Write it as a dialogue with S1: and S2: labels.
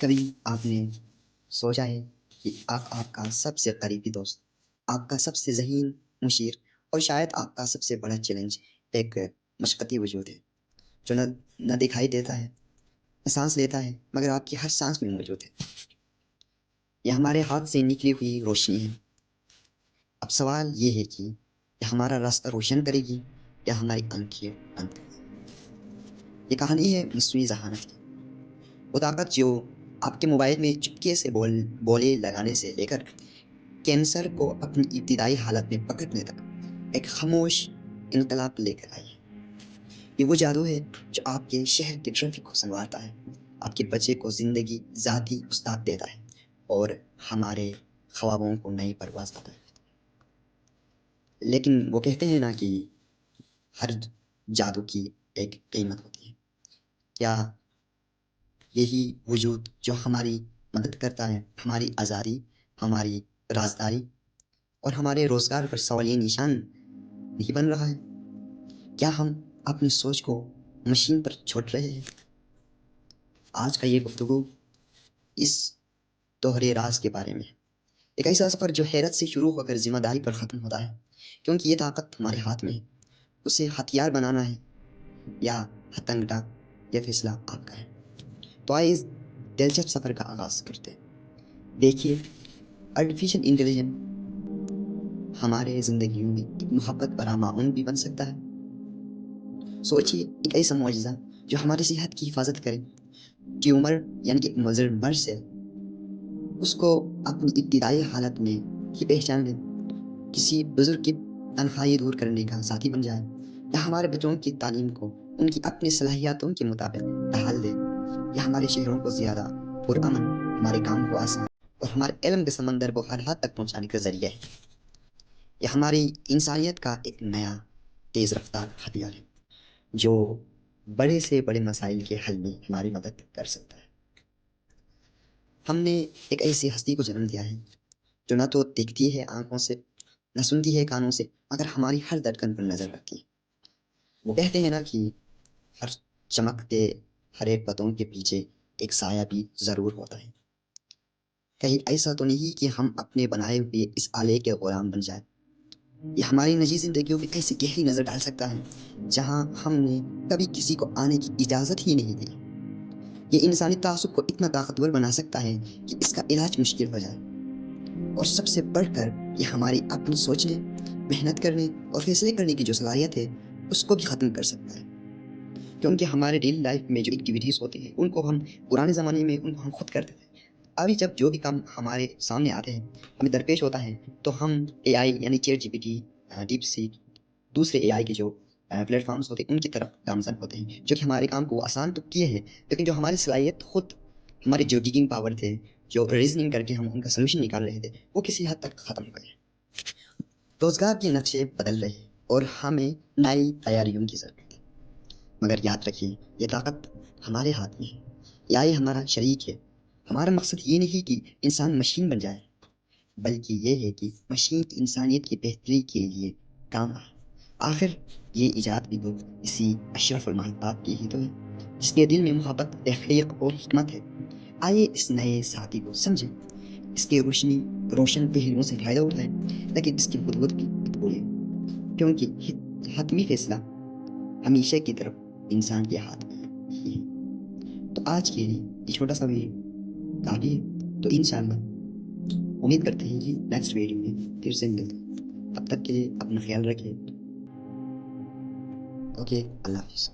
S1: کبھی آپ نے سوچا ہے کہ آپ کا سب سے قریبی دوست، آپ کا سب سے ذہین مشیر اور شاید آپ کا سب سے بڑا چیلنج ایک مشقتی وجود ہے جو نہ دکھائی دیتا ہے، نہ سانس لیتا ہے، مگر آپ کی ہر سانس میں موجود ہے۔ یہ ہمارے ہاتھ سے نکلی ہوئی روشنی ہے۔ اب سوال یہ ہے کہ یہ ہمارا راستہ روشن کرے گی یا ہماری آنکھیں بند کرے گی؟ یہ کہانی ہے مصنوعی ذہانت کی، وہ طاقت جو آپ کے موبائل میں چپکے سے بولے لگانے سے لے کر کینسر کو اپنی ابتدائی حالت میں پکڑنے تک ایک خاموش انقلاب لے کر آئی ہے۔ یہ وہ جادو ہے جو آپ کے شہر کے ٹریفک کو سنوارتا ہے، آپ کے بچے کو زندگی ذاتی استاد دیتا ہے اور ہمارے خوابوں کو نئی پرواز دیتا ہے۔ لیکن وہ کہتے ہیں نا کہ ہر جادو کی ایک قیمت ہوتی ہے۔ کیا یہی وجود جو ہماری مدد کرتا ہے، ہماری آزادی، ہماری رازداری اور ہمارے روزگار پر سوالیہ نشان نہیں بن رہا ہے؟ کیا ہم اپنی سوچ کو مشین پر چھوڑ رہے ہیں؟ آج کا یہ گفتگو اس دوہرے راز کے بارے میں ہے، ایک ایسا سفر جو حیرت سے شروع ہو کر ذمہ داری پر ختم ہوتا ہے، کیونکہ یہ طاقت ہمارے ہاتھ میں ہے۔ اسے ہتھیار بنانا ہے یا ہتھنگ ڈا، یہ فیصلہ آپ کا ہے۔ تو آئے اس دلچسپ سفر کا آغاز کرتے ہیں۔ دیکھیے، آرٹیفیشل انٹیلیجنس ہمارے زندگیوں میں ایک محبت بھرا معاون بھی بن سکتا ہے۔ سوچیے، ایک ایسا معجزہ جو ہماری صحت کی حفاظت کرے، ٹیومر یعنی کہ مضر مرض سے اس کو اپنی ابتدائی حالت میں ہی پہچان لے، کسی بزرگ کی تنہائی دور کرنے کا ساتھی بن جائے، یا ہمارے بچوں کی تعلیم کو ان کی اپنی صلاحیتوں کے مطابق ڈھال دے، یا ہمارے شہروں کو زیادہ پرامن، ہمارے کام کو آسان اور ہمارے علم کے سمندر کو ہر حد تک پہنچانے کا ذریعہ ہے۔ یہ ہماری انسانیت کا ایک نیا تیز رفتار ہتھیار ہے جو بڑے سے بڑے مسائل کے حل میں ہماری مدد کر سکتا ہے۔ ہم نے ایک ایسی ہستی کو جنم دیا ہے جو نہ تو دیکھتی ہے آنکھوں سے، نہ سنتی ہے کانوں سے، مگر ہماری ہر دھڑکن پر نظر رکھتی ہے۔ وہ کہتے ہیں نا کہ ہر چمکتے ہرے پتوں کے پیچھے ایک سایہ بھی ضرور ہوتا ہے۔ کہیں ایسا تو نہیں کہ ہم اپنے بنائے ہوئے اس آلے کے غلام بن جائیں؟ یہ ہماری نجی زندگیوں میں ایسی گہری نظر ڈال سکتا ہے جہاں ہم نے کبھی کسی کو آنے کی اجازت ہی نہیں دی۔ یہ انسانی تعصب کو اتنا طاقتور بنا سکتا ہے کہ اس کا علاج مشکل ہو جائے، اور سب سے بڑھ کر یہ ہماری اپنی سوچنے، محنت کرنے اور فیصلے کرنے کی جو صلاحیت ہے اس کو بھی ختم کر سکتا ہے۔ کیونکہ ہمارے ڈیلی لائف میں جو ایکٹیویٹیز ہوتی ہیں ان کو ہم پرانے زمانے میں ان کو ہم خود کرتے تھے۔ ابھی جب جو بھی کام ہمارے سامنے آتے ہیں، ہمیں درپیش ہوتا ہے، تو ہم اے آئی یعنی ChatGPT, DeepSeek, دوسرے اے آئی کے جو پلیٹ فارمس ہوتے ہیں ان کی طرف گامزن ہوتے ہیں، جو کہ ہمارے کام کو آسان تو کیے ہیں، لیکن جو ہماری صلاحیت خود، ہمارے جو ڈیگنگ پاور تھے، جو ریزننگ کر کے ہم ان کا سلوشن نکال رہے تھے، وہ کسی حد تک ختم ہو گئے۔ روزگار کے نقشے بدل رہے ہیں اور ہمیں نئی تیاریوں کی ضرورت ہے۔ مگر یاد رکھیے، یہ طاقت ہمارے ہاتھ میں ہے، یا یہ ہمارا شریک ہے۔ ہمارا مقصد یہ نہیں کہ انسان مشین بن جائے، بلکہ یہ ہے کہ مشین انسانیت کی بہتری کے لیے کام آئے۔ آخر یہ ایجاد بھی تو اسی اشرف المخلوقات کی ہی تو ہے جس کے دل میں محبت، تخلیق اور حکمت ہے۔ آئیے اس نئے ساتھی کو سمجھیں، اس کے روشن پہلوؤں سے فائدہ اٹھائیں، لیکن اس کی بدبود بھی بھولیں، کیونکہ حتمی فیصلہ ہمیشہ کی طرف انسان کے ہاتھ میں ہی ہے۔ تو آج کے لیے یہ چھوٹا سا ویڈیو کافی ہے، تو انشاءاللہ امید کرتے ہیں کہ نیکسٹ ویڈیو میں پھر سے ملتے ہیں۔ تب تک کے لیے اپنا خیال رکھیں۔ اوکے، اللہ حافظ۔